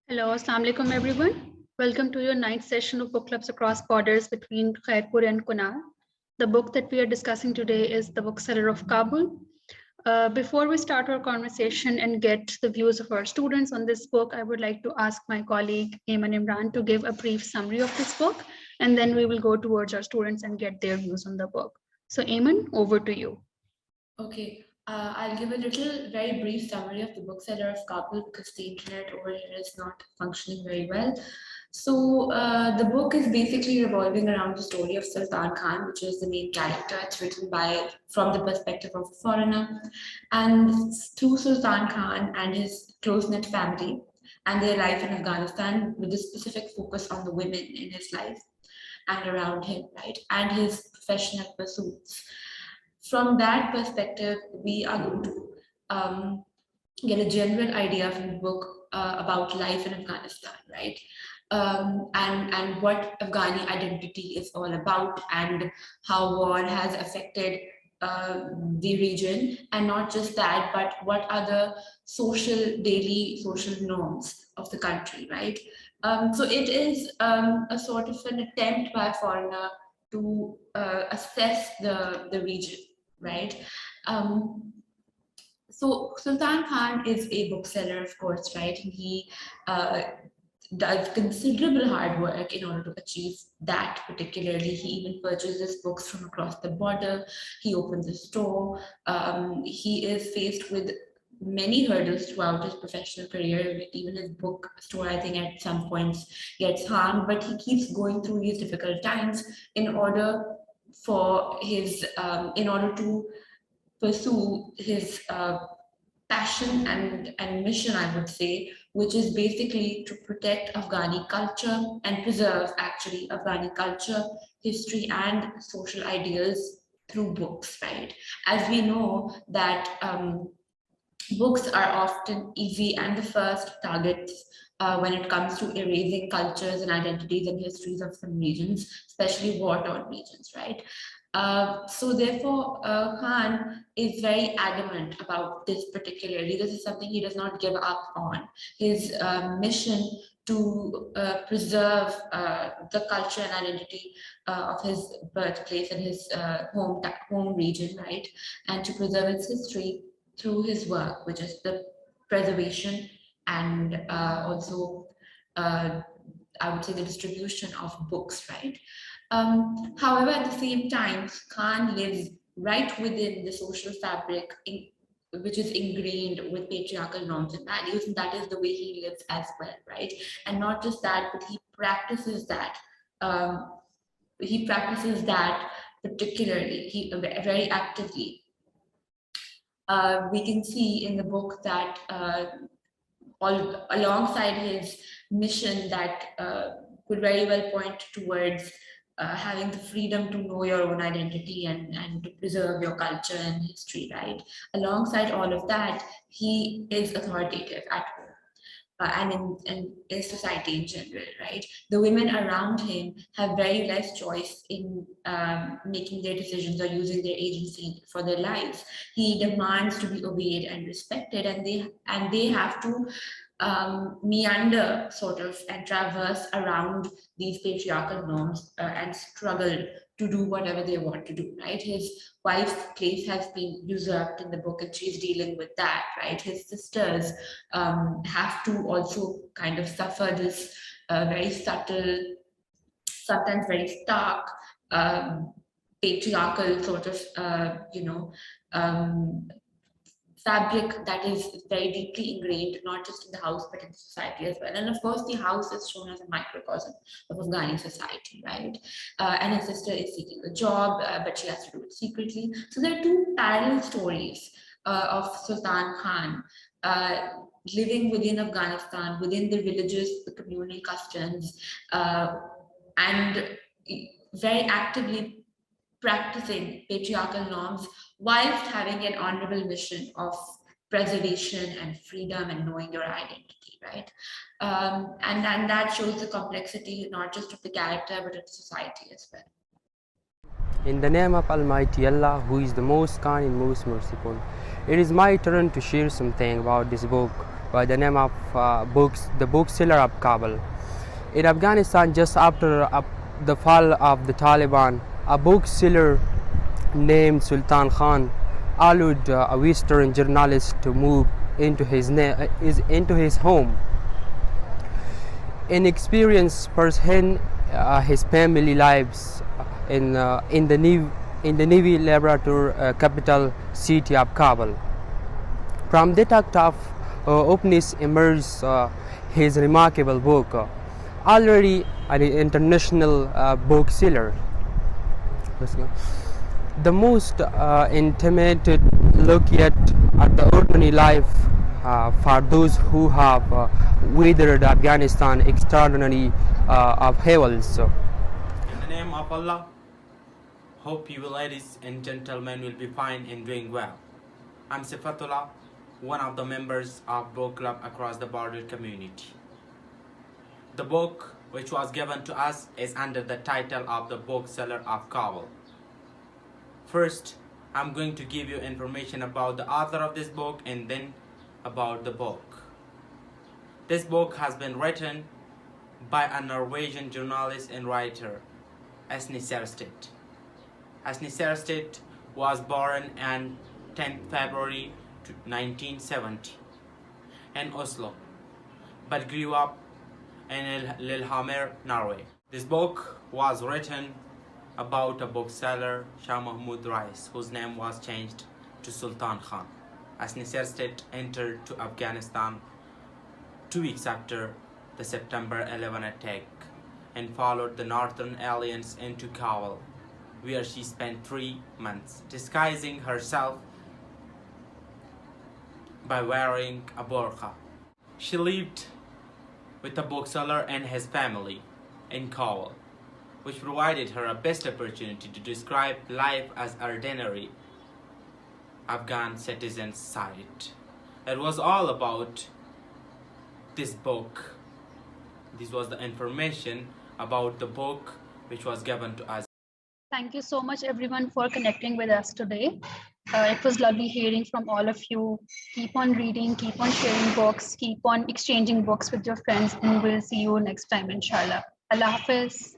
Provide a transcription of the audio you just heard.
Hello, Assalamu alaikum everyone. Welcome to your ninth session of Book Clubs Across Borders between Khairpur and Kunar. The book that we are discussing today is The Bookseller of Kabul. Before we start our conversation and get the views of our students on this book, I would like to ask my colleague Ayman Imran to give a brief summary of this book, and then we will go towards our students and get their views on the book. So Ayman, over to you. Okay, I'll give a very brief summary of The Bookseller of Kabul because the internet over here is not functioning very well. So the book is basically revolving around the story of Sultan Khan, which is the main character. It's written from the perspective of a foreigner, and through Sultan Khan and his close-knit family and their life in Afghanistan, with a specific focus on the women in his life and around him, right, and his professional pursuits. From that perspective, we are going to get a general idea from the book about life in Afghanistan, right? And what Afghani identity is all about and how war has affected the region, and not just that, but what are the daily social norms of the country, right? So it is a sort of an attempt by a foreigner to assess the region, right? So Sultan Khan is a bookseller, of course, right? And he does considerable hard work in order to achieve that particularly. He even purchases books from across the border. He opens a store. He is faced with many hurdles throughout his professional career. Even his bookstore, I think, at some points gets harmed, but he keeps going through these difficult times in order to pursue his passion and mission, I would say, which is basically to protect Afghani culture and preserve actually Afghani culture, history, and social ideals through books, right? As we know that books are often easy and the first targets when it comes to erasing cultures and identities and histories of some regions, especially war-torn regions, right? So therefore, Khan is very adamant about this particularly. This is something he does not give up on. His mission to preserve the culture and identity of his birthplace and his home region, right? And to preserve its history through his work, which is the preservation and also, I would say, the distribution of books, right? However, at the same time, Khan lives right within the social fabric which is ingrained with patriarchal norms and values, and that is the way he lives as well, right? And not just that, but he practices that. Particularly, very actively. We can see in the book that all alongside his mission that could very well point towards having the freedom to know your own identity and to preserve your culture and history, right? Alongside all of that, he is authoritative at home. And in society in general, right? The women around him have very less choice in making their decisions or using their agency for their lives. He demands to be obeyed and respected, and they have to meander sort of and traverse around these patriarchal norms and struggle to do whatever they want to do, right? His wife's place has been usurped in the book and she's dealing with that, right? His sisters have to also kind of suffer this very subtle, sometimes very stark, patriarchal sort of, fabric that is very deeply ingrained, not just in the house, but in society as well. And of course, the house is shown as a microcosm of Afghani society, right? And his sister is seeking a job, but she has to do it secretly. So there are two parallel stories of Sultan Khan living within Afghanistan, within the villages, the communal customs, and very actively practicing patriarchal norms whilst having an honorable mission of preservation and freedom and knowing your identity, right? And that shows the complexity not just of the character but of society as well. In the name of Almighty Allah, who is the most kind and most merciful, it is my turn to share something about this book by the name of the bookseller of Kabul. In Afghanistan, just after the fall of the Taliban, a bookseller named Sultan Khan allowed a Western journalist to move into his home. In experience firsthand his family lives in the Navy Laboratory capital city of Kabul. From that act of openness emerged his remarkable book, already an international bookseller. The most intimate look yet at the ordinary life for those who have weathered Afghanistan extraordinary upheavals. In the name of Allah, hope you ladies and gentlemen will be fine and doing well. I'm Sifatullah, one of the members of Book Club Across the Border community. The book which was given to us is under the title of The Bookseller of Kabul. First, I'm going to give you information about the author of this book and then about the book. This book has been written by a Norwegian journalist and writer, Asni Serstedt. Asni Serstedt was born on 10th February 1970 in Oslo, but grew up in Lillehammer, Norway. This book was written about a bookseller, Shah Mahmud Rais, whose name was changed to Sultan Khan. Asni Serstedt entered to Afghanistan 2 weeks after the September 11 attack and followed the Northern Alliance into Kabul, where she spent 3 months disguising herself by wearing a burqa. She lived with a bookseller and his family in Kabul, which provided her a best opportunity to describe life as ordinary Afghan citizens saw it. It was all about this book. This was the information about the book which was given to us. Thank you so much, everyone, for connecting with us today. It was lovely hearing from all of you. Keep on reading, keep on sharing books, keep on exchanging books with your friends, and we'll see you next time, inshallah. Allah Hafiz.